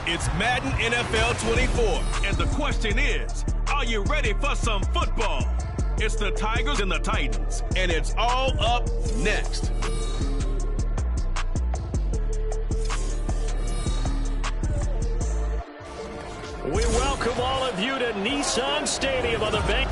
It's Madden NFL 24, and the question is, are you ready for some football? It's the Tigers and the Titans, and it's all up next. We welcome all of you to Nissan Stadium on the bank.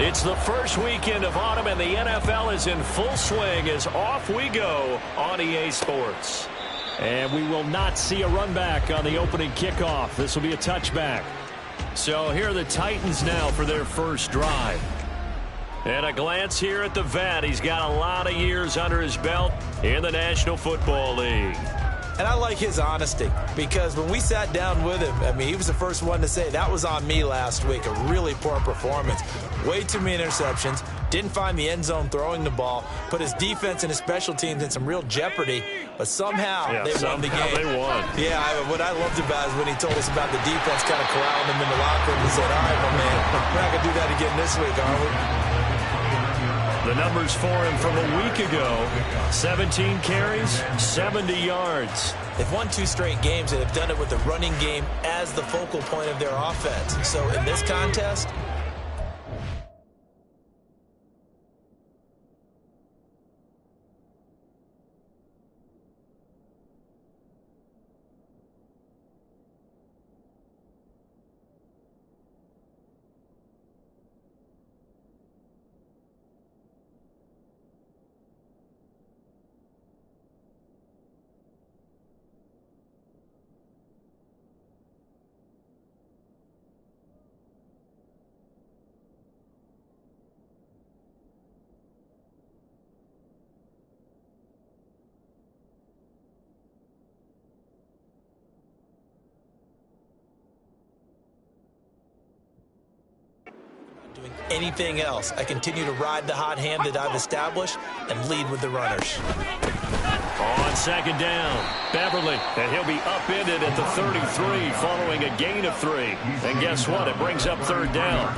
It's the first weekend of autumn, and the NFL is in full swing as off we go on EA Sports. And we will not see a run back on the opening kickoff. This will be a touchback. So here are the Titans now for their first drive. And a glance here at the vet. He's got a lot of years under his belt in the National Football League. And I like his honesty, because when we sat down with him, I mean, he was the first one to say that was on me last week, a really poor performance. Way too many interceptions, didn't find the end zone throwing the ball, put his defense and his special teams in some real jeopardy, but somehow they won the game. They won. Yeah, what I loved about is when he told us about the defense kind of corralling him in the locker room and said, all right, my man, we're not going to do that again this week, are we? The numbers for him from a week ago, 17 carries, 70 yards. They've won 2 straight games and have done it with the running game as the focal point of their offense. So in this contest, doing anything else. I continue to ride the hot hand that I've established and lead with the runners. On second down, Beverly, and he'll be upended at the 33 following a gain of 3. And guess what? It brings up third down.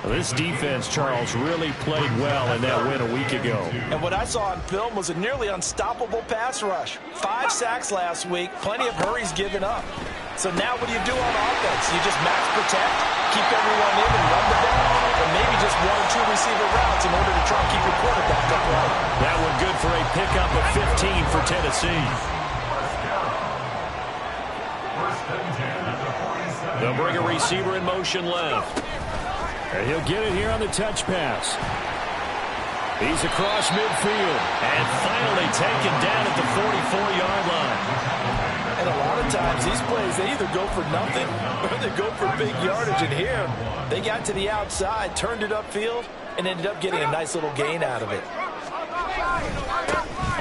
This defense, Charles, really played well in that win a week ago. And what I saw on film was a nearly unstoppable pass rush. 5 sacks last week, plenty of hurries given up. So now what do you do on offense? You just max protect, keep everyone in and run the ball, or maybe just 1 or 2 receiver routes in order to try and keep your quarterback upright. That one good for a pickup of 15 for Tennessee. They'll bring a receiver in motion left. And he'll get it here on the touch pass. He's across midfield and finally taken down at the 44-yard line. And a lot of times these plays, they either go for nothing or they go for big yardage. And here, they got to the outside, turned it upfield, and ended up getting a nice little gain out of it.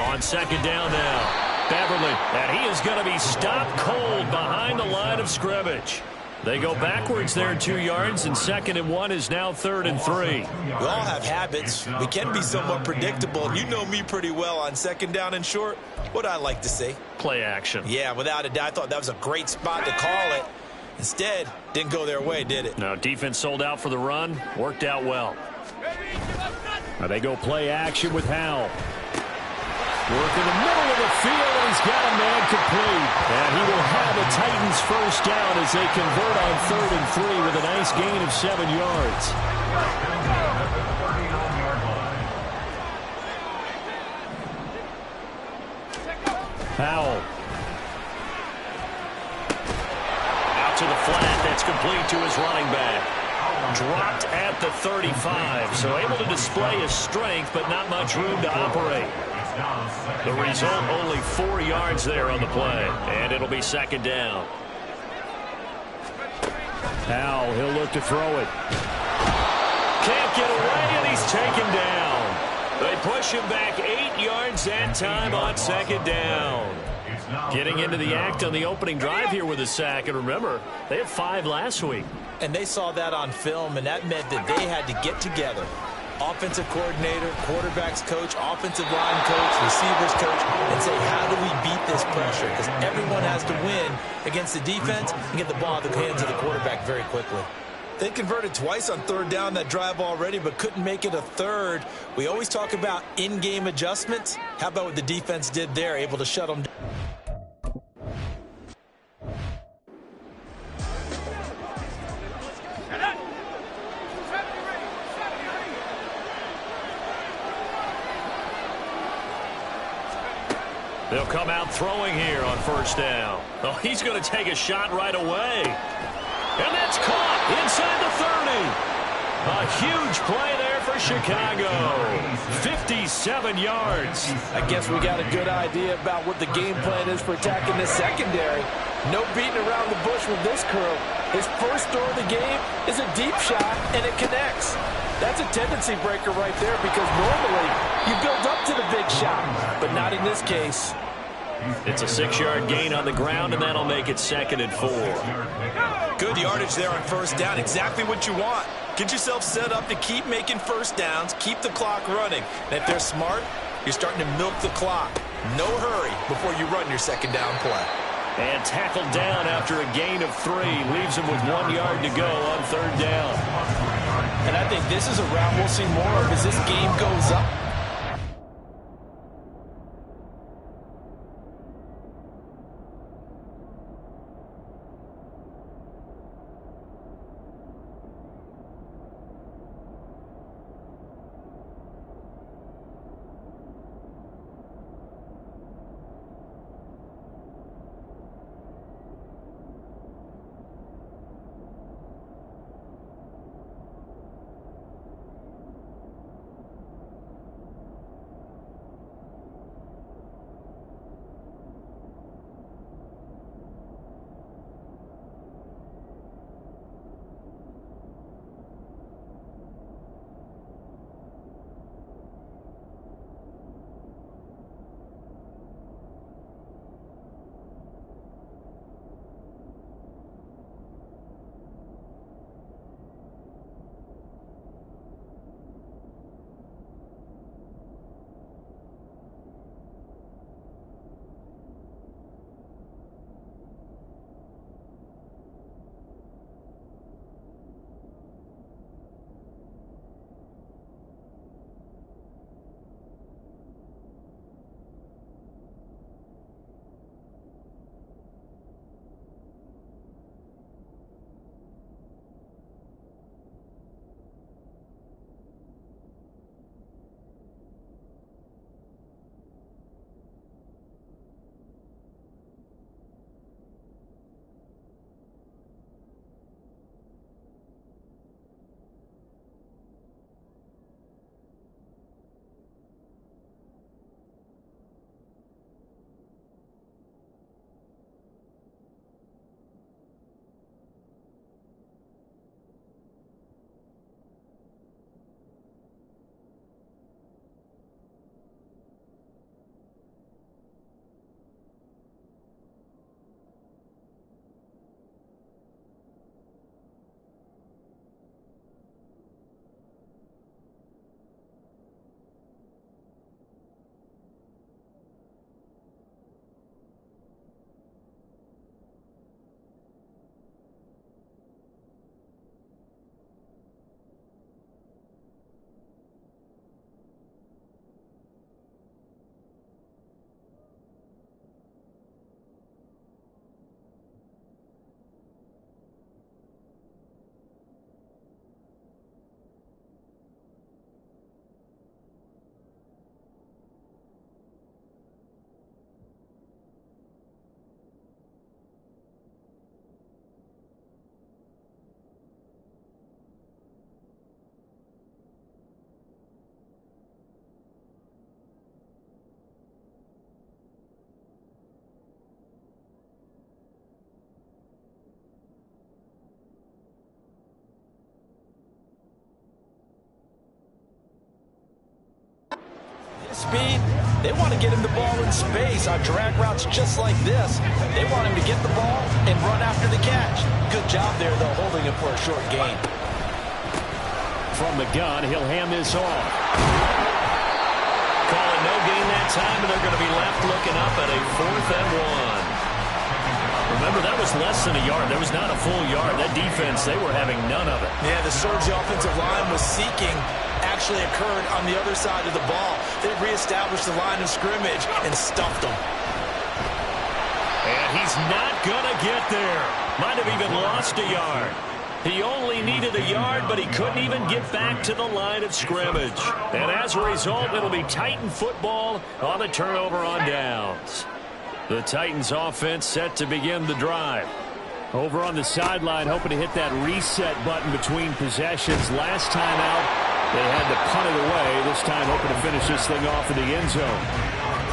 On second down now, Beverly, and he is going to be stopped cold behind the line of scrimmage. They go backwards there 2 yards, and 2nd and 1 is now 3rd and 3. We all have habits. We can be somewhat predictable, and you know me pretty well on second down and short. What I like to see? Play action. Yeah, without a doubt. I thought that was a great spot to call it. Instead, didn't go their way, did it? No, defense sold out for the run. Worked out well. Now they go play action with Howell. Work in the middle of the field, and he's got a man complete. And he will have the Titans first down as they convert on 3rd and 3 with a nice gain of 7 yards. Howell. Out to the flat. That's complete to his running back. Dropped at the 35, so able to display his strength, but not much room to operate. The result, only 4 yards there on the play, and it'll be 2nd down. Howell, he'll look to throw it. Can't get away, and he's taken down. They push him back 8 yards that time on 2nd down. Getting into the act on the opening drive here with a sack. And remember, they had 5 last week. And they saw that on film, and that meant that they had to get together. Offensive coordinator, quarterbacks coach, offensive line coach, receivers coach, and say, how do we beat this pressure? Because everyone has to win against the defense and get the ball in the hands of the quarterback very quickly. They converted twice on third down that drive already, but couldn't make it a third. We always talk about in-game adjustments. How about what the defense did there, able to shut them down? They'll come out throwing here on first down. Oh, he's going to take a shot right away. And that's caught inside the 30. A huge play there for Chicago. 57 yards. I guess we got a good idea about what the game plan is for attacking this secondary. No beating around the bush with this crew. His first throw of the game is a deep shot, and it connects. That's a tendency breaker right there because normally you build up to the big shot, but not in this case. It's a 6-yard gain on the ground, and that'll make it 2nd and 4. Good yardage there on first down. Exactly what you want. Get yourself set up to keep making first downs, keep the clock running. And if they're smart, you're starting to milk the clock. No hurry before you run your second down play. And tackled down after a gain of 3. Leaves him with 1 yard to go on third down. And I think this is a route we'll see more of as this game goes up. Speed They want to get him the ball in space on drag routes just like this. They want him to get the ball and run after the catch. Good job there, though, holding him for a short gain. From the gun, he'll hand this off. Call it no gain that time, and they're going to be left looking up at a 4th and 1. Remember, that was less than a yard. There was not a full yard. That defense, they were having none of it. Yeah, the surge the offensive line was seeking actually occurred on the other side of the ball. They reestablished the line of scrimmage and stuffed them. And he's not going to get there. Might have even lost a yard. He only needed a yard, but he couldn't even get back to the line of scrimmage. And as a result, it'll be Titan football on the turnover on downs. The Titans offense set to begin the drive. Over on the sideline, hoping to hit that reset button between possessions. Last time out, they had to punt it away. This time, hoping to finish this thing off in the end zone.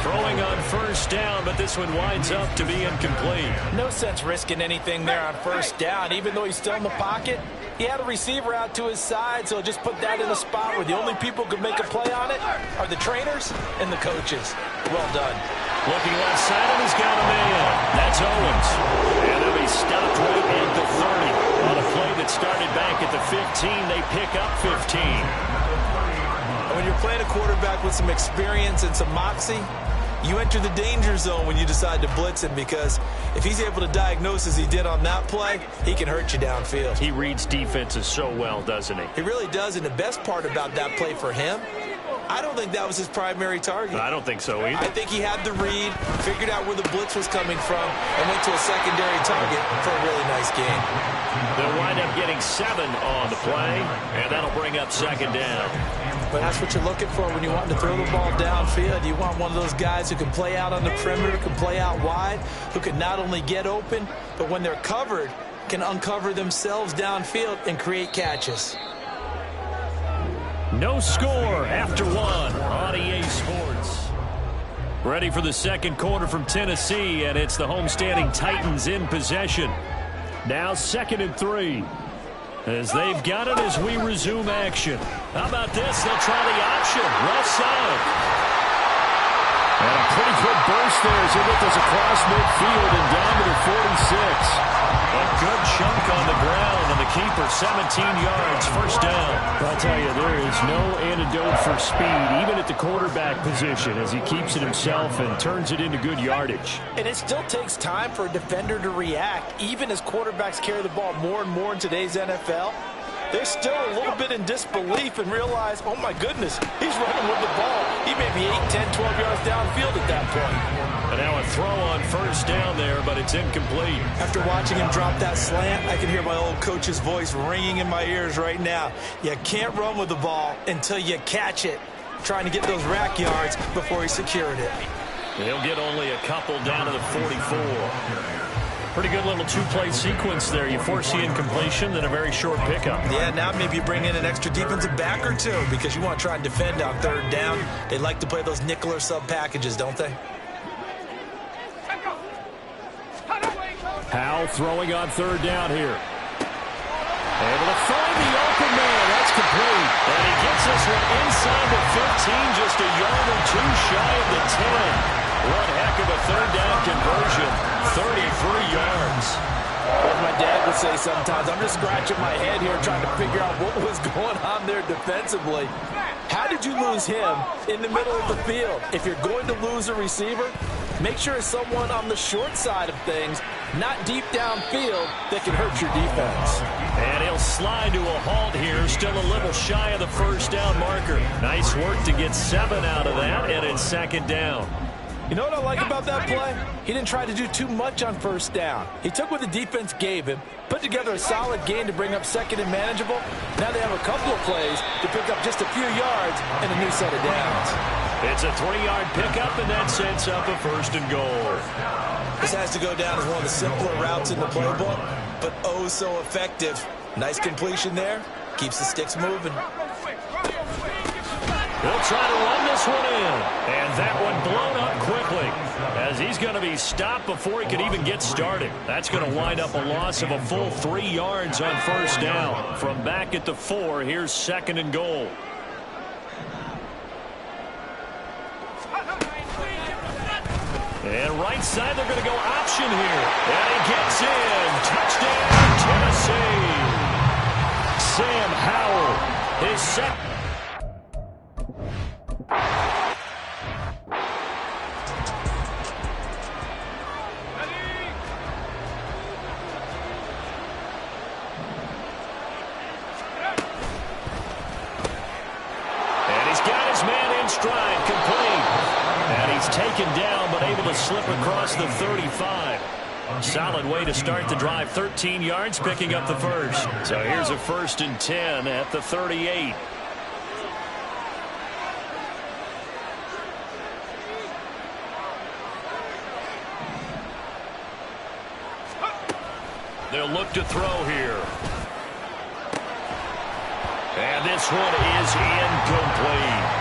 Throwing on 1st down, but this one winds up to be incomplete. No sense risking anything there on 1st down. Even though he's still in the pocket, he had a receiver out to his side, so just put that in a spot where the only people who can make a play on it are the trainers and the coaches. Well done. Looking left side, and he's got a man. That's Owens. And he'll be stopped right at the 30. On a play that started back at the 15, they pick up 15. When you're playing a quarterback with some experience and some moxie, you enter the danger zone when you decide to blitz him, because if he's able to diagnose as he did on that play, he can hurt you downfield. He reads defenses so well, doesn't he? He really does, and the best part about that play for him, I don't think that was his primary target. I don't think so either. I think he had the read, figured out where the blitz was coming from, and went to a secondary target for a really nice game. They'll wind up getting 7 on the play, and that'll bring up 2nd down. But that's what you're looking for when you want to throw the ball downfield. You want one of those guys who can play out on the perimeter, can play out wide, who can not only get open, but when they're covered, can uncover themselves downfield and create catches. No score after 1 on EA Sports. Ready for the 2nd quarter from Tennessee, and it's the homestanding Titans in possession. Now 2nd and 3. As they've got it as we resume action. How about this? They'll try the option. Left side. And a pretty good burst there as he gets us across midfield and down to the 46. A good chunk on the ground, and the keeper 17 yards, 1st down. I'll tell you, there is no antidote for speed, even at the quarterback position, as he keeps it himself and turns it into good yardage. And it still takes time for a defender to react, even as quarterbacks carry the ball more and more in today's NFL. They're still a little bit in disbelief and realize, oh my goodness, he's running with the ball. He may be 8, 10, 12 yards downfield at that point. And now a throw on 1st down there, but it's incomplete. After watching him drop that slant, I can hear my old coach's voice ringing in my ears right now. You can't run with the ball until you catch it. Trying to get those rack yards before he secured it. He'll get only a couple down to the 44. Pretty good little 2-play sequence there. You force the incompletion, then a very short pickup. Yeah, now maybe you bring in an extra defensive back or two because you want to try and defend on 3rd down. They like to play those nickel or sub packages, don't they? Powell throwing on 3rd down here. Able to find the open man. That's complete. And he gets this one inside the 15, just a yard or 2 shy of the 10. One heck of a 3rd down conversion. 33 yards. As my dad would say sometimes, I'm just scratching my head here trying to figure out what was going on there defensively. How did you lose him in the middle of the field? If you're going to lose a receiver, make sure it's someone on the short side of things, not deep downfield, that can hurt your defense. And he'll slide to a halt here, still a little shy of the 1st down marker. Nice work to get 7 out of that, and it's 2nd down. You know what I like about that play? He didn't try to do too much on 1st down. He took what the defense gave him, put together a solid gain to bring up 2nd and manageable. Now they have a couple of plays to pick up just a few yards and a new set of downs. It's a 3-yard pickup, and that sets up a 1st and goal. This has to go down as one of the simpler routes in the playbook, but oh so effective. Nice completion there. Keeps the sticks moving. He'll try to run this one in. And that one blown up quickly as he's going to be stopped before he could even get started. That's going to wind up a loss of a full 3 yards on 1st down. From back at the 4, here's 2nd and goal. And right side, they're going to go option here. And he gets in. Touchdown, Tennessee. Sam Howell, his second. Stride complete. And he's taken down, but able to slip across the 35. Solid way to start the drive. 13 yards, picking up the first. So here's a 1st and 10 at the 38. They'll look to throw here. And this one is incomplete.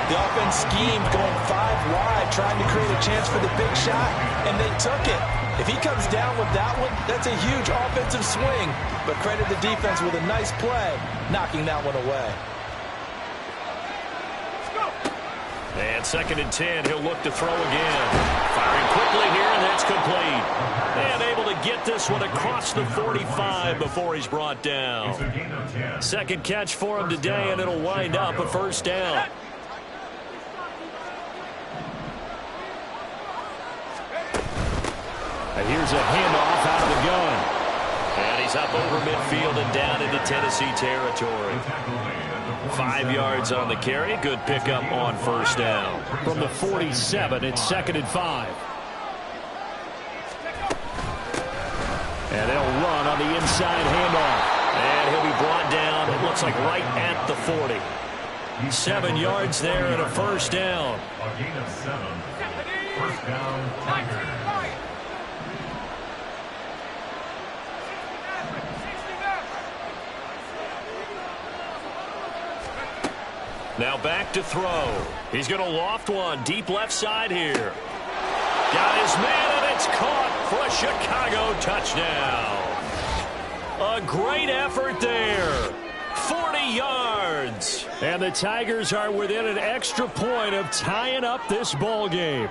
The offense schemed going 5 wide, trying to create a chance for the big shot, and they took it. If he comes down with that one, that's a huge offensive swing. But credit the defense with a nice play, knocking that one away. And 2nd and 10, he'll look to throw again. Firing quickly here, and that's complete. And able to get this one across the 45 before he's brought down. Second catch for him today, and it'll wind up a 1st down. And here's a handoff out of the gun. And he's up over midfield and down into Tennessee territory. 5 yards on the carry. Good pickup on 1st down. From the 47, it's 2nd and 5. And they'll run on the inside handoff. And he'll be brought down, it looks like right at the 40. 7 yards there and a 1st down. A gain of 7. 1st down, Tigers. Now back to throw. He's going to loft one deep left side here. Got his man, and it's caught for a Chicago touchdown. A great effort there. 40 yards. And the Tigers are within an extra point of tying up this ball game.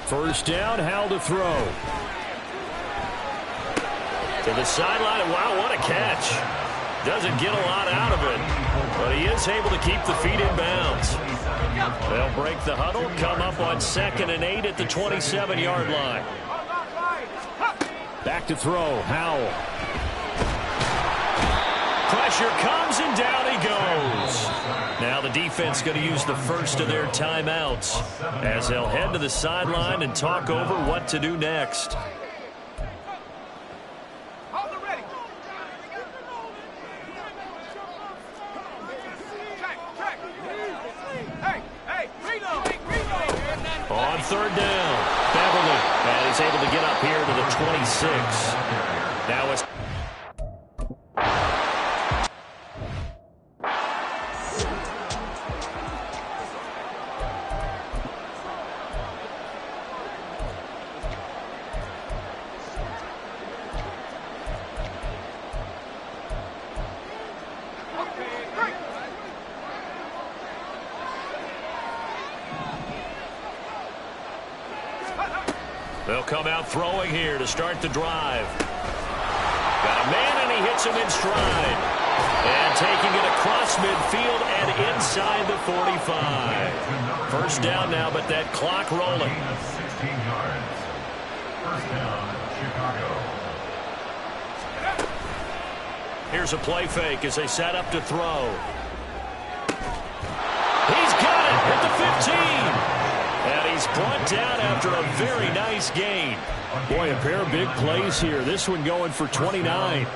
First down, Howell to throw. To the sideline. Wow, what a catch. Doesn't get a lot out of it, but he is able to keep the feet in bounds. They'll break the huddle, come up on 2nd and 8 at the 27-yard line. Back to throw, Howell. Pressure comes, and down he goes. Now the defense going to use the first of their timeouts as they'll head to the sideline and talk over what to do next. On 3rd down, Beverly, and he's able to get up here to the 26. Now it's they'll come out throwing here to start the drive. Got a man, and he hits him in stride. And taking it across midfield and inside the 45. 1st down now, but that clock rolling. 16 yards. 1st down, Chicago. Here's a play fake as they set up to throw. He's got it at the 15. And he's brought down after a very nice gain. Boy, a pair of big plays here. This one going for 29.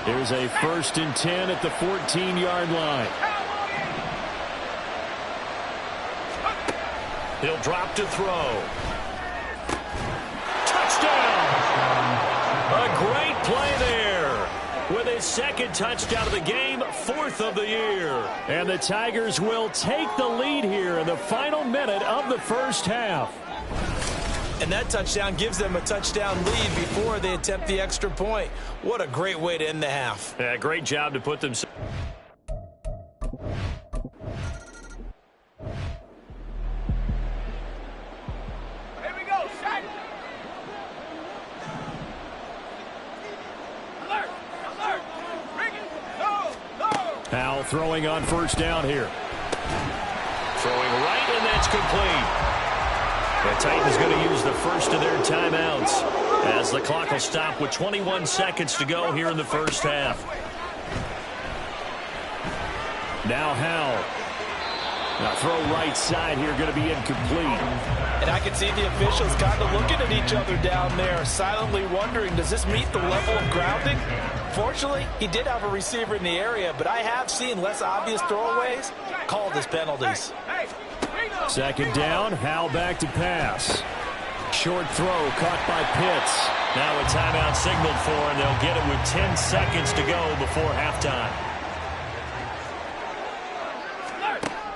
Here's a 1st and 10 at the 14-yard line. He'll drop to throw. Touchdown! A great play there. With his 2nd touchdown of the game, 4th of the year. And the Tigers will take the lead here in the final minute of the first half. And that touchdown gives them a touchdown lead before they attempt the extra point. What a great way to end the half. Yeah, great job to put them. Now throwing on 1st down here. Throwing right, and that's complete. The Titans going to use the first of their timeouts as the clock will stop with 21 seconds to go here in the first half. Now Howell. Now throw right side here, going to be incomplete. And I can see the officials kind of looking at each other down there, silently wondering, does this meet the level of grounding? Fortunately, he did have a receiver in the area, but I have seen less obvious throwaways called as penalties. 2nd down, Howell back to pass. Short throw caught by Pitts. Now a timeout signaled for, and they'll get it with 10 seconds to go before halftime.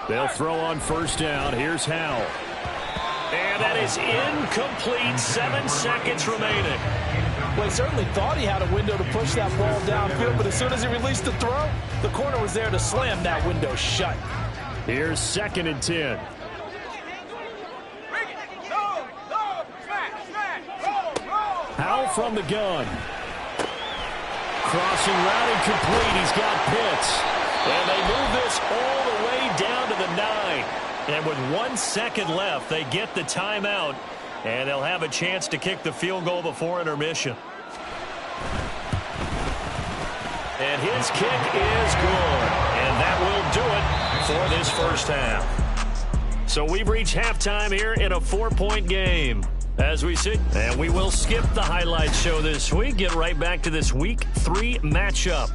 They'll throw on 1st down. Here's Howell. And that is incomplete. 7 seconds remaining. Well, he certainly thought he had a window to push that ball downfield, but as soon as he released the throw, the corner was there to slam that window shut. Here's 2nd and 10. Howell from the gun. Crossing route incomplete. He's got Pitts. And they move this all the way down to the 9. And with 1 second left, they get the timeout. And they'll have a chance to kick the field goal before intermission. And his kick is good. And that will do it for this first half. So we've reached halftime here in a 4-point game. As we see, and we will skip the highlights show this week. Get right back to this Week 3 matchup.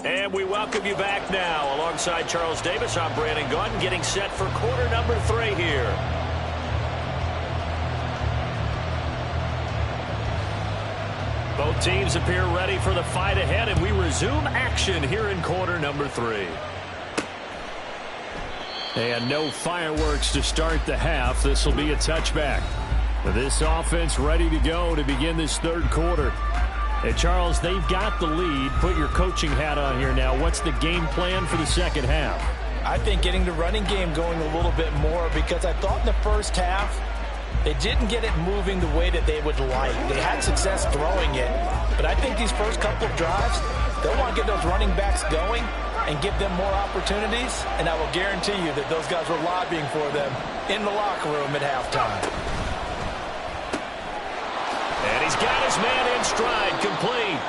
And we welcome you back now. Alongside Charles Davis, I'm Brandon Gaudin, getting set for quarter number 3 here. Both teams appear ready for the fight ahead, and we resume action here in quarter number 3. And no fireworks to start the half. This will be a touchback. This offense ready to go to begin this 3rd quarter. And Charles, they've got the lead. Put your coaching hat on here now. What's the game plan for the 2nd half? I think getting the running game going a little bit more, because I thought in the first half, they didn't get it moving the way that they would like. They had success throwing it. But I think these first couple of drives, they'll want to get those running backs going and give them more opportunities. And I will guarantee you that those guys were lobbying for them in the locker room at halftime. And he's got his man in stride, complete.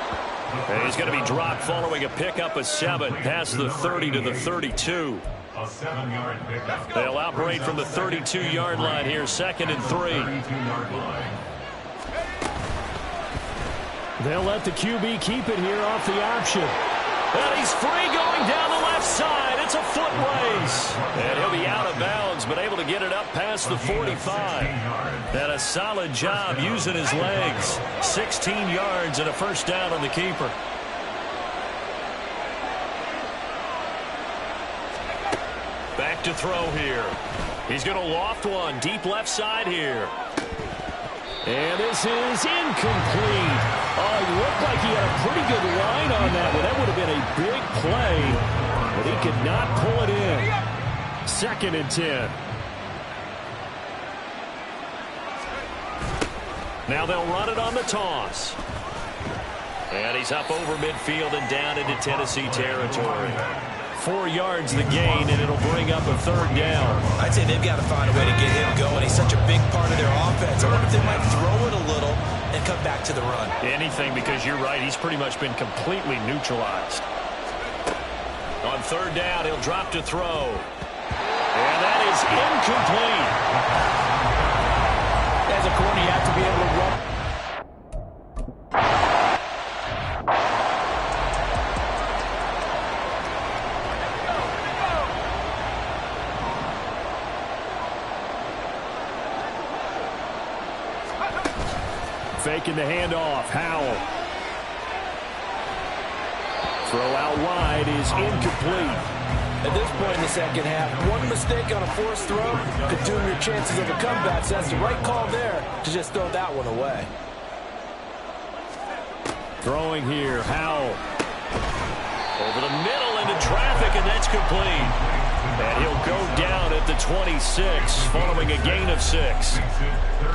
And he's going to be dropped following a pickup of 7 past the 30 to the 32. A 7-yard pickup. They'll operate from the 32-yard line here, 2nd and 3. 32-yard line. They'll let the QB keep it here off the option. And he's free going down the left side. It's a foot race. And he'll be out of bounds, but able to get it up past the 45. And a solid job using his legs. 16 yards and a 1st down on the keeper. Back to throw here. He's going to loft one deep left side here. And this is incomplete. Oh, it looked like he had a pretty good line on that one. That would have been a big play, but he could not pull it in. 2nd and 10. Now they'll run it on the toss. And he's up over midfield and down into Tennessee territory. 4 yards the gain, and it'll bring up a 3rd down. I'd say they've got to find a way to get him going. He's such a big part of their offense. I wonder if they might throw it a little and come back to the run. Anything, because you're right. He's pretty much been completely neutralized. On third down, he'll drop to throw. And that is incomplete. As a corner, you have to be able to run. Faking the handoff. Howell. Throw out wide is incomplete. At this point in the second half, one mistake on a forced throw could doom your chances of a comeback. So that's the right call there to just throw that one away. Throwing here, Howell. Over the middle into traffic, and that's complete. And he'll go down at the 26, following a gain of 6.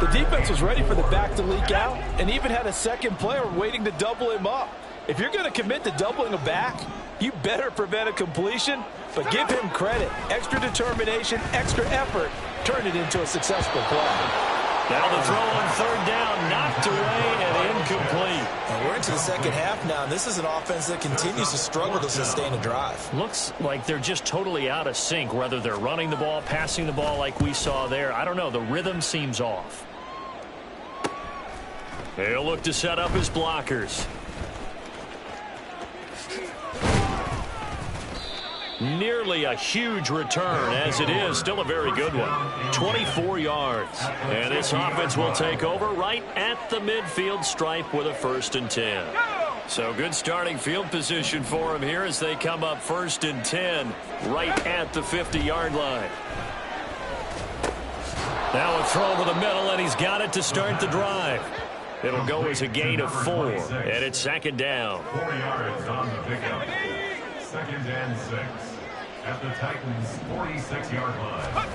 The defense was ready for the back to leak out and even had a second player waiting to double him up. If you're going to commit to doubling a back, you better prevent a completion, but give him credit. Extra determination, extra effort, turn it into a successful play. Now the throw on third down, knocked away and incomplete. And we're into the second half now, and this is an offense that continues to struggle to sustain a drive. Looks like they're just totally out of sync, whether they're running the ball, passing the ball like we saw there. I don't know. The rhythm seems off. They'll look to set up his blockers. Nearly a huge return, as it is still a very good one. 24 yards. And this offense will take over right at the midfield stripe with a 1st and 10. So good starting field position for them here as they come up 1st and 10 right at the 50-yard line. Now a throw over the middle, and he's got it to start the drive. It'll go as a gain of 4, and it's 2nd down. 4 yards on the pickup. 2nd and 6 at the Titans' 46-yard line.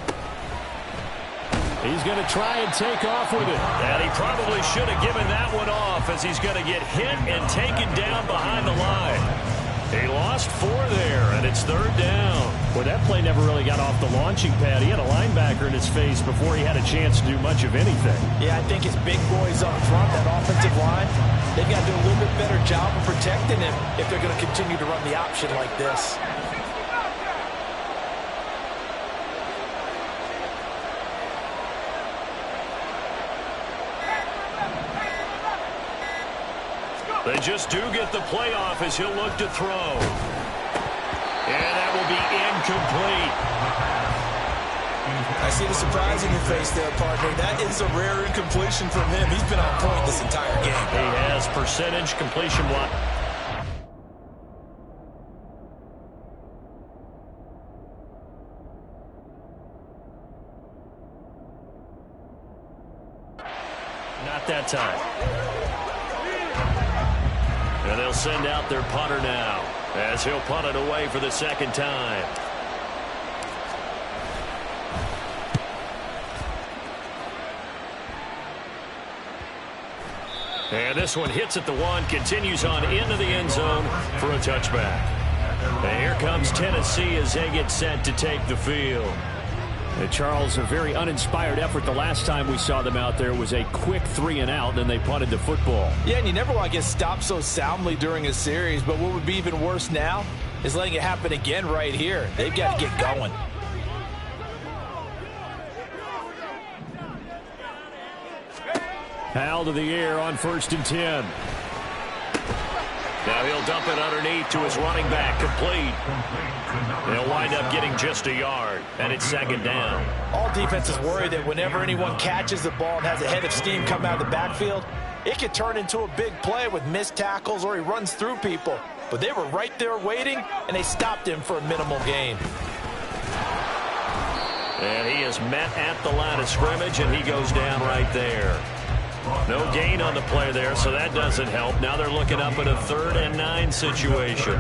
He's going to try and take off with it. And he probably should have given that one off, as he's going to get hit and taken down behind the line. He lost 4 there, and it's 3rd down. Well, that play never really got off the launching pad. He had a linebacker in his face before he had a chance to do much of anything. Yeah, I think his big boys up front, that offensive line, they've got to do a little bit better job of protecting him if they're going to continue to run the option like this. They just do get the play off as he'll look to throw. And that will be incomplete. I see the surprise in your face there, partner. That is a rare incompletion from him. He's been on point this entire game. He has percentage completion block. Not that time. And they'll send out their punter now, as he'll punt it away for the 2nd time. And this one hits at the 1, continues on into the end zone for a touchback. And here comes Tennessee as they get set to take the field. Charles, a very uninspired effort. The last time we saw them out there was a quick 3-and-out, then they punted the football. Yeah, and you never want to get stopped so soundly during a series, but what would be even worse now is letting it happen again right here. They've got to get going. Howell to the air on 1st and 10. Now he'll dump it underneath to his running back, complete. They'll wind up getting just a yard, and it's 2nd down. All defenses worry that whenever anyone catches the ball and has a head of steam come out of the backfield, it could turn into a big play with missed tackles or he runs through people. But they were right there waiting, and they stopped him for a minimal gain. And he is met at the line of scrimmage, and he goes down right there. No gain on the play there, so that doesn't help. Now they're looking up at a 3rd and 9 situation.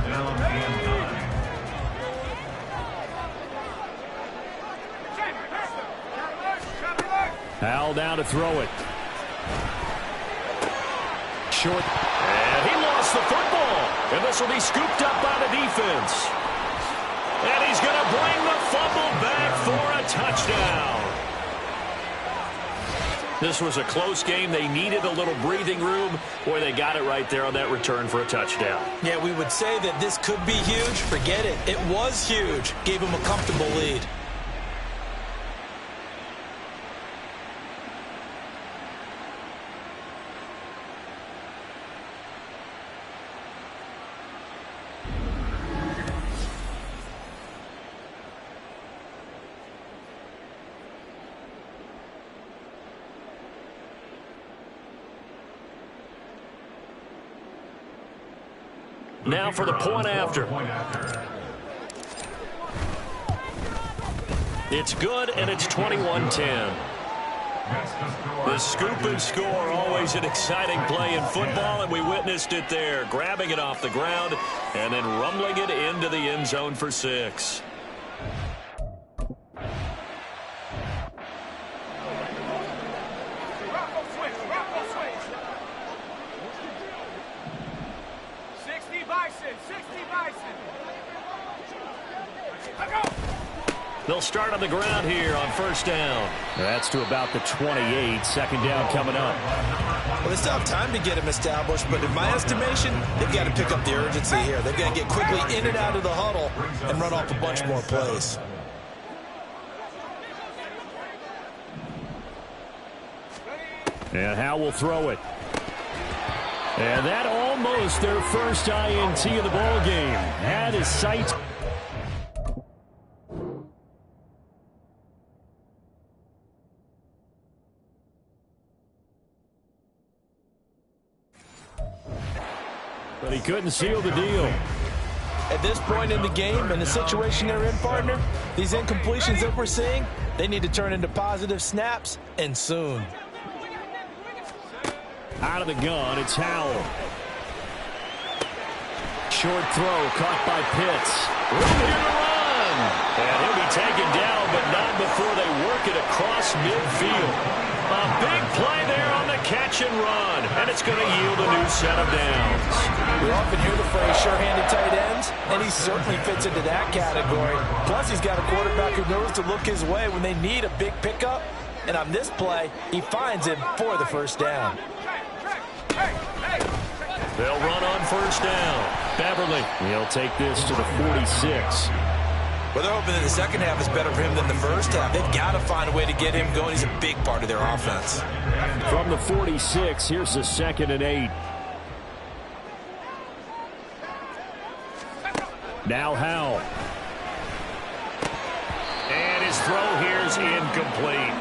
Howell down to throw it. Short. And he lost the football. And this will be scooped up by the defense. And he's going to bring the fumble back for a touchdown. This was a close game. They needed a little breathing room. Boy, they got it right there on that return for a touchdown. Yeah, we would say that this could be huge. Forget it. It was huge. Gave them a comfortable lead. Now for the point after. It's good, and it's 21-10. The scoop and score, always an exciting play in football, and we witnessed it there. Grabbing it off the ground and then rumbling it into the end zone for 6. They'll start on the ground here on first down. That's to about the 28. Second down coming up. Well, they still have time to get him established, but in my estimation, they've got to pick up the urgency here. They've got to get quickly in and out of the huddle and run off a bunch more plays. And Howe will throw it. And that almost their first INT of the ball game. Had his sights. But he couldn't seal the deal. At this point in the game and the situation they're in, partner, these incompletions that we're seeing, they need to turn into positive snaps, and soon. Out of the gun, it's Howell. Short throw caught by Pitts. Room here to run. And he'll be taken down, but not before they work it across midfield. A big play there on the catch and run, and it's going to yield a new set of downs. We often hear the phrase sure-handed tight ends, and he certainly fits into that category. Plus, he's got a quarterback who knows to look his way when they need a big pickup. And on this play, he finds him for the first down. They'll run on first down. Beverly. He'll take this to the 46. Well, they're hoping that the second half is better for him than the first half. They've got to find a way to get him going. He's a big part of their offense. From the 46, here's the 2nd and 8. Now Howe. And his throw here is incomplete.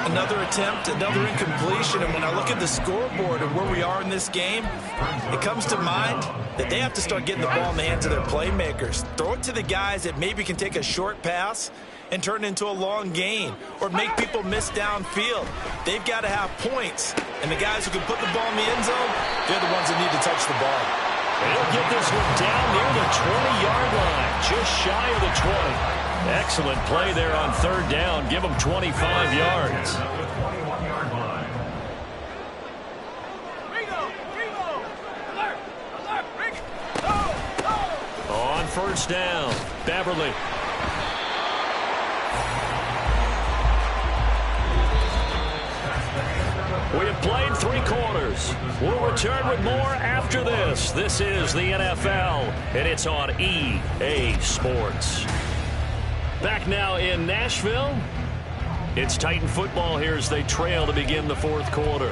Another attempt, another incompletion. And when I look at the scoreboard and where we are in this game, it comes to mind that they have to start getting the ball in the hands of their playmakers. Throw it to the guys that maybe can take a short pass and turn it into a long gain or make people miss downfield. They've got to have points. And the guys who can put the ball in the end zone, they're the ones that need to touch the ball. They'll get this one down near the 20-yard line, just shy of the 20. Excellent play there on third down. Give them 25 yards. On first down, Beverly. We have played 3 quarters. We'll return with more after this. This is the NFL, and it's on EA Sports. Back now in Nashville. It's Titan football here as they trail to begin the 4th quarter.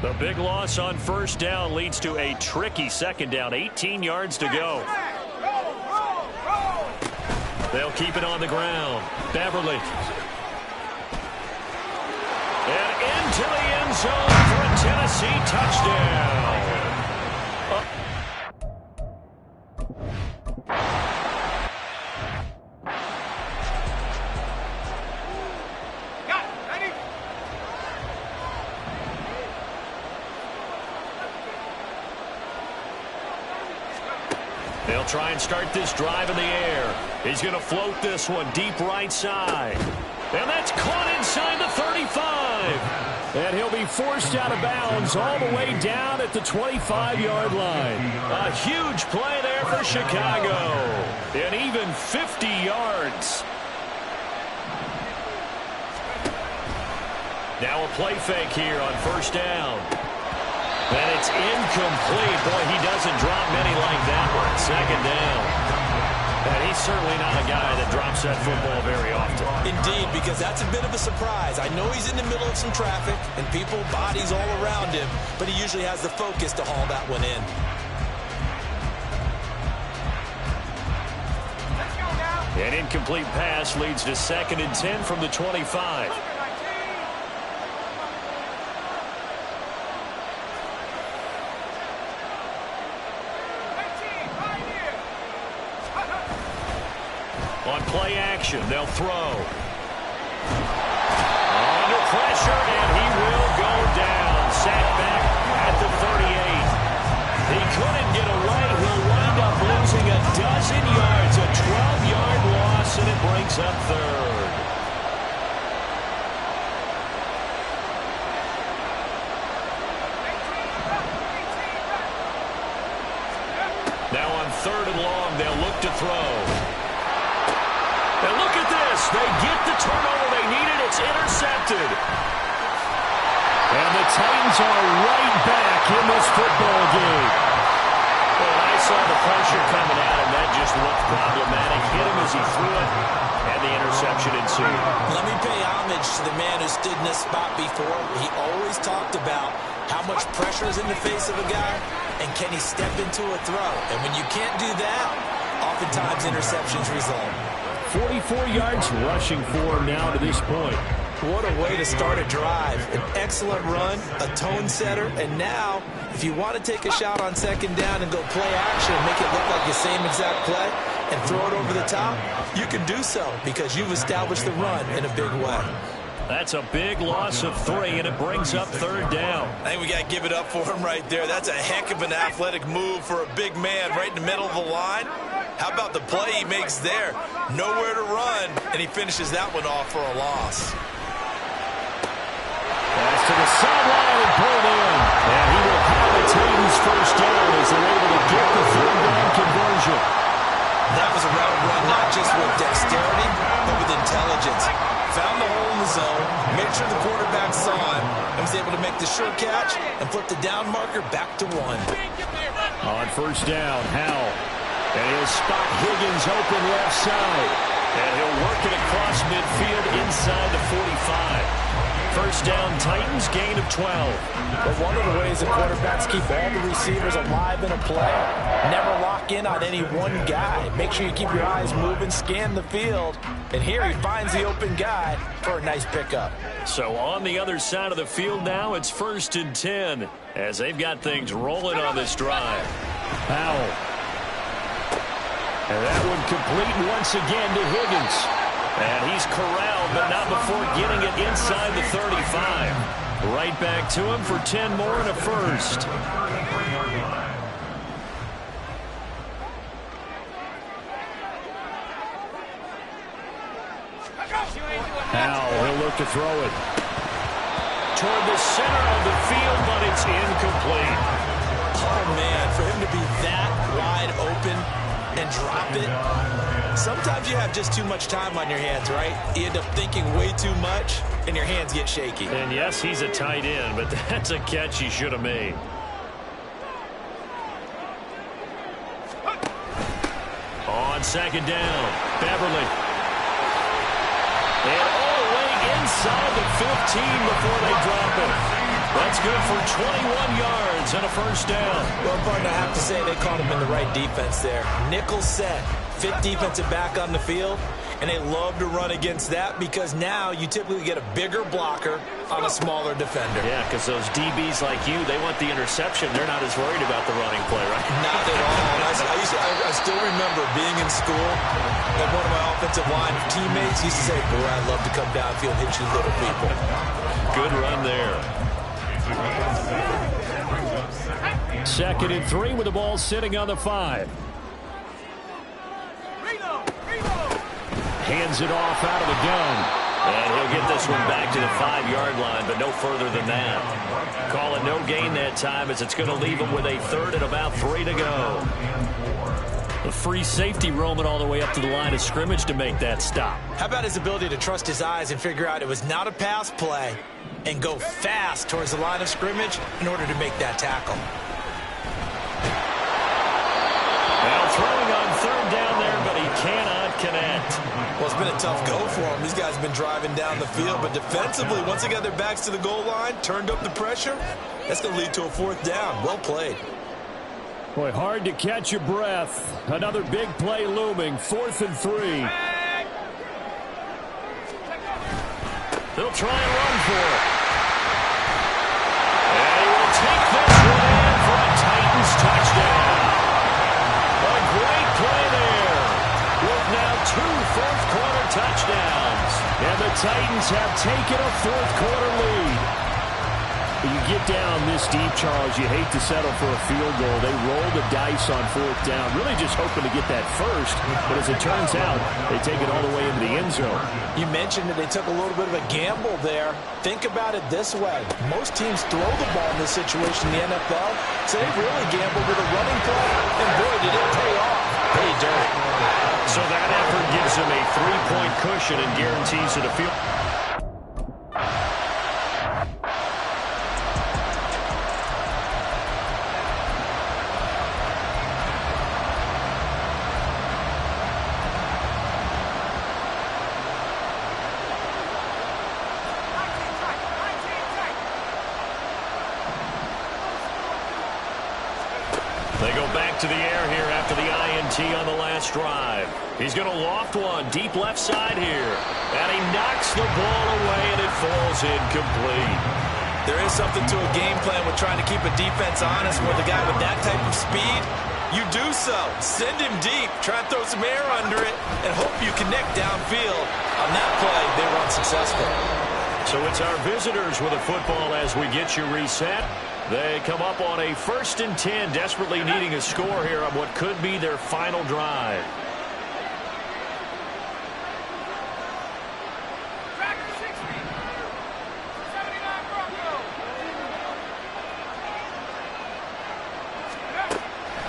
The big loss on first down leads to a tricky second down. 18 yards to go. They'll keep it on the ground. Beverly. And into the end zone for a Tennessee touchdown. They'll try and start this drive in the air. He's going to float this one deep right side. And that's caught inside the 35. And he'll be forced out of bounds all the way down at the 25-yard line. A huge play there for Chicago. And even 50 yards. Now a play fake here on first down. And it's incomplete. Boy, he doesn't drop many like that one. Second down. And he's certainly not a guy that drops that football very often. Indeed, because that's a bit of a surprise. I know he's in the middle of some traffic and people, bodies all around him, but he usually has the focus to haul that one in. An incomplete pass leads to 2nd and 10 from the 25. On play action, they'll throw. Under pressure, and he will go down. Sacked back at the 38. He couldn't get away. He'll wind up losing a dozen yards. A 12-yard loss, and it brings up 3rd. Now on 3rd and long, they'll look to throw. And look at this. They get the turnover they needed. It's intercepted. And the Titans are right back in this football game. Well, I saw the pressure coming at him. That just looked problematic. Hit him as he threw it, and the interception ensued. Let me pay homage to the man who stood in this spot before. He always talked about how much pressure is in the face of a guy, and can he step into a throw. And when you can't do that, oftentimes interceptions result. 44 yards rushing for him now to this point. What a way to start a drive. An excellent run, a tone setter, and now, if you want to take a shot on 2nd down and go play action and make it look like the same exact play and throw it over the top, you can do so because you've established the run in a big way. That's a big loss of 3, and it brings up 3rd down. I think we got to give it up for him right there. That's a heck of an athletic move for a big man right in the middle of the line. How about the play he makes there? Nowhere to run, and he finishes that one off for a loss. Pass to the sideline and pulled in. And he will have the Titans first down as they're able to get the 3rd down conversion. That was a route run not just with dexterity, but with intelligence. Found the hole in the zone, made sure the quarterback saw him, and was able to make the sure catch and flip the down marker back to 1. On first down, Howell. And he'll spot Higgins open left side. And he'll work it across midfield inside the 45. First down, Titans, gain of 12. But one of the ways the quarterbacks keep all the receivers alive in a play, never lock in on any one guy. Make sure you keep your eyes moving, scan the field. And here he finds the open guy for a nice pickup. So on the other side of the field now, it's 1st and 10 as they've got things rolling on this drive. Howell. And that one complete once again to Higgins. And he's corralled, but not before getting it inside the 35. Right back to him for 10 more and a first. Howell, he'll look to throw it. Toward the center of the field, but it's incomplete. Oh, man, for him to be that wide open and drop it. Sometimes you have just too much time on your hands, right? You end up thinking way too much, and your hands get shaky. And yes, he's a tight end, but that's a catch he should have made. On 2nd down, Beverly. And all the way inside the 15 before they drop it. That's good for 21 yards and a first down. Well, partner, I have to say they caught him in the right defense there. Nickel set, 5th defensive back on the field, and they love to run against that because now you typically get a bigger blocker on a smaller defender. Yeah, because those DBs like you, they want the interception. They're not as worried about the running play, right? Not at all. I still remember being in school, and one of my offensive line teammates used to say, boy, I'd love to come downfield and hit you little people. Good run there. 2nd and 3 with the ball sitting on the 5. Hands it off out of the gun. And he'll get this one back to the 5-yard line, but no further than that. Call it no gain that time as it's going to leave him with a third and about 3 to go. A free safety roaming all the way up to the line of scrimmage to make that stop. How about his ability to trust his eyes and figure out it was not a pass play and go fast towards the line of scrimmage in order to make that tackle. Now throwing on third down there, but he cannot connect. Well, it's been a tough go for him. These guys have been driving down the field, but defensively, once they got their backs to the goal line, turned up the pressure, that's going to lead to a 4th down. Well played. Boy, hard to catch your breath. Another big play looming. 4th and 3. They'll try and run for it. And he will take this one in for a Titans touchdown. A great play there. With now 2 fourth-quarter touchdowns. And the Titans have taken a 4th-quarter lead. You get down this deep, Charles, you hate to settle for a field goal. They roll the dice on 4th down, really just hoping to get that first. But as it turns out, they take it all the way into the end zone. You mentioned that they took a little bit of a gamble there. Think about it this way. Most teams throw the ball in this situation in the NFL, so they really gambled with a running play, and boy, did it pay off. Pay dirt. So that effort gives him a 3-point cushion and guarantees it a field. They go back to the air here after the INT on the last drive. He's going to loft one deep left side here. And he knocks the ball away, and it falls incomplete. There is something to a game plan with trying to keep a defense honest with a guy with that type of speed. You do so. Send him deep. Try and throw some air under it and hope you connect downfield. On that play, they were unsuccessful. So it's our visitors with a football as we get you reset. They come up on a 1st and 10, desperately needing a score here on what could be their final drive.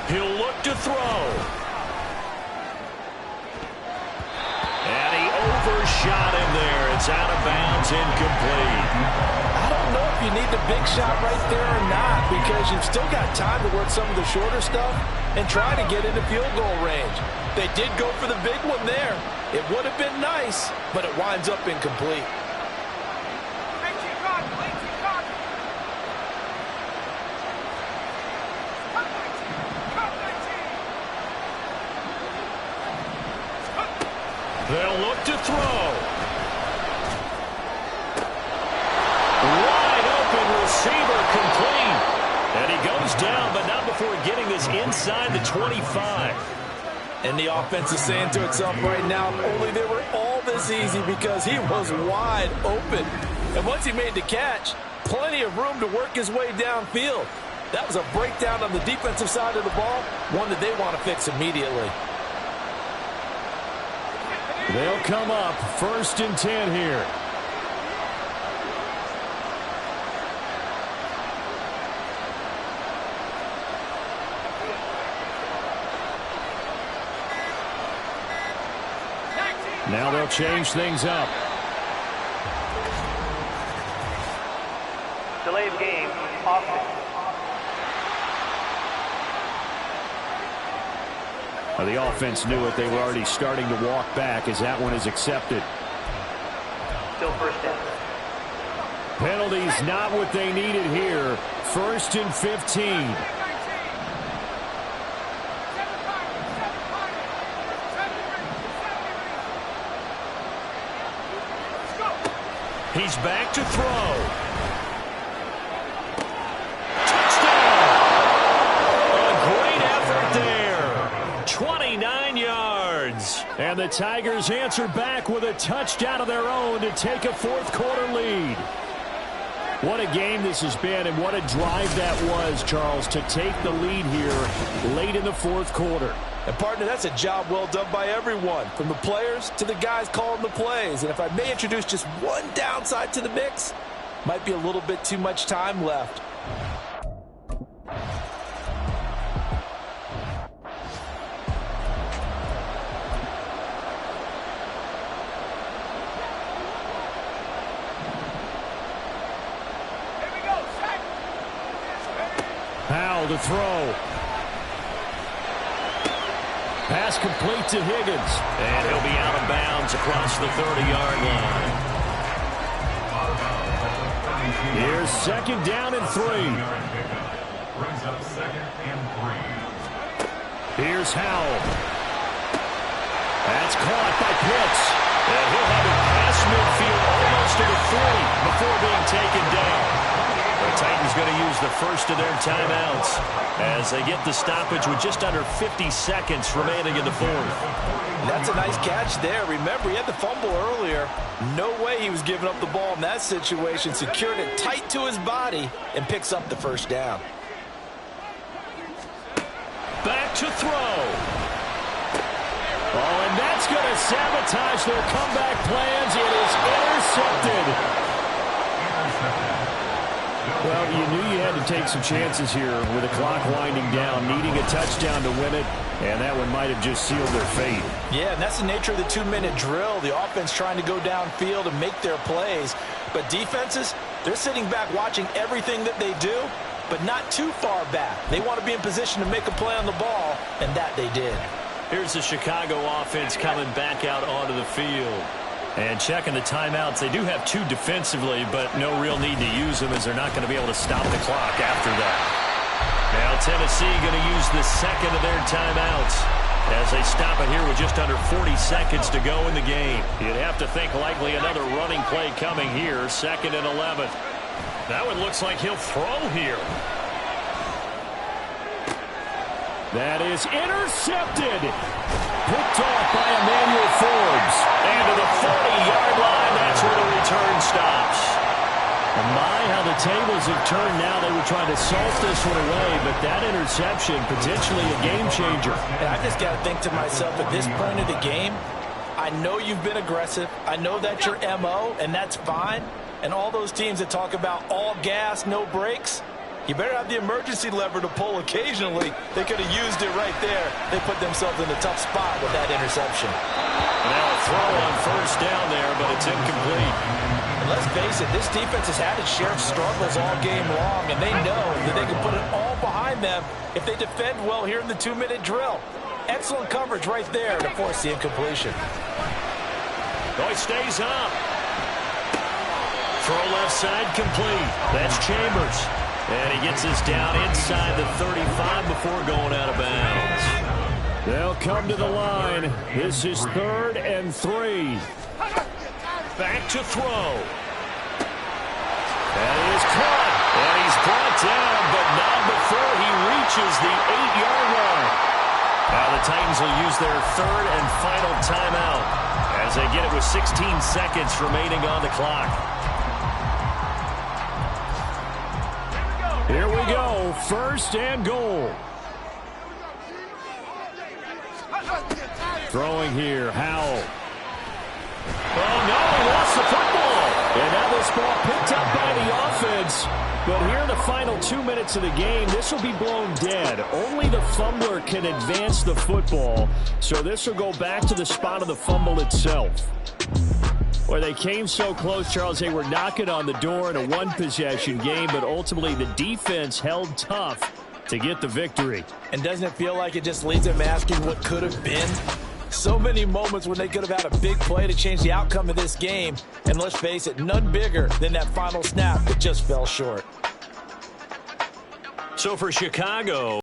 He'll look to throw. And he overshot him there. It's out of bounds, incomplete. I don't know if you need the big shot right there or not, because you've still got time to work some of the shorter stuff and try to get into field goal range. They did go for the big one there. It would have been nice, but it winds up incomplete. They'll look to throw. Wide open receiver complete. And he goes down, but not before getting this inside the 25. And the offense is saying to itself right now, only they were all this easy because he was wide open. And once he made the catch, plenty of room to work his way downfield. That was a breakdown on the defensive side of the ball, one that they want to fix immediately. They'll come up 1st and 10 here. Now they'll change things up. Delay of game, offense. The offense knew it. They were already starting to walk back as that one is accepted. Still 1st down. Penalties not what they needed here. 1st and 15. He's back to throw. Touchdown! A great effort there. 29 yards. And the Tigers answer back with a touchdown of their own to take a 4th-quarter lead. What a game this has been, and what a drive that was, Charles, to take the lead here late in the 4th quarter. And, partner, that's a job well done by everyone, from the players to the guys calling the plays. And if I may introduce just one downside to the mix, might be a little bit too much time left. Howell to throw. Pass complete to Higgins. And he'll be out of bounds across the 30-yard line. Here's second down and 3. Brings up second and 3. Here's Howell. That's caught by Pitts. And he'll have it past midfield almost to the 40 before being taken down. The Titans going to use the first of their timeouts as they get the stoppage with just under 50 seconds remaining in the fourth. That's a nice catch there. Remember, he had the fumble earlier. No way he was giving up the ball in that situation. Secured it tight to his body and picks up the first down. Back to throw. Oh, and that's going to sabotage their comeback plans. It is intercepted. Well, you knew you had to take some chances here with the clock winding down, needing a touchdown to win it, and that one might have just sealed their fate. Yeah, and that's the nature of the 2-minute drill. The offense trying to go downfield and make their plays. But defenses, they're sitting back watching everything that they do, but not too far back. They want to be in position to make a play on the ball, and that they did. Here's the Chicago offense coming back out onto the field. And checking the timeouts, they do have 2 defensively, but no real need to use them as they're not going to be able to stop the clock after that. Now Tennessee going to use the second of their timeouts as they stop it here with just under 40 seconds to go in the game. You'd have to think likely another running play coming here, 2nd and 11. That one looks like he'll throw here. That is intercepted. Picked off by Emmanuel Forbes. And to the 40-yard line, that's where the return stops. And my, how the tables have turned now. They were trying to salt this one away, but that interception, potentially a game changer. And I just got to think to myself, at this point of the game, I know you've been aggressive. I know that's your MO, and that's fine. And all those teams that talk about all gas, no brakes, you better have the emergency lever to pull occasionally. They could have used it right there. They put themselves in a tough spot with that interception. Now a throw on first down there, but it's incomplete. And let's face it, this defense has had its share of struggles all game long, and they know that they can put it all behind them if they defend well here in the 2-minute drill. Excellent coverage right there to force the incompletion. Oh, he stays up. Throw left side complete. That's Chambers. And he gets this down inside the 35 before going out of bounds. They'll come to the line. This is 3rd and 3. Back to throw. That is caught. And he's brought down, but not before he reaches the 8-yard line. Now the Titans will use their 3rd and final timeout as they get it with 16 seconds remaining on the clock. Here we go, 1st and goal. Throwing here, Howell. Oh, no, he lost the football. And now this ball picked up by the offense. But here in the final 2 minutes of the game, this will be blown dead. Only the fumbler can advance the football. So this will go back to the spot of the fumble itself. Where they came so close, Charles, they were knocking on the door in a one-possession game, but ultimately the defense held tough to get the victory. And doesn't it feel like it just leaves them asking what could have been? So many moments when they could have had a big play to change the outcome of this game. And let's face it, none bigger than that final snap that just fell short. So for Chicago,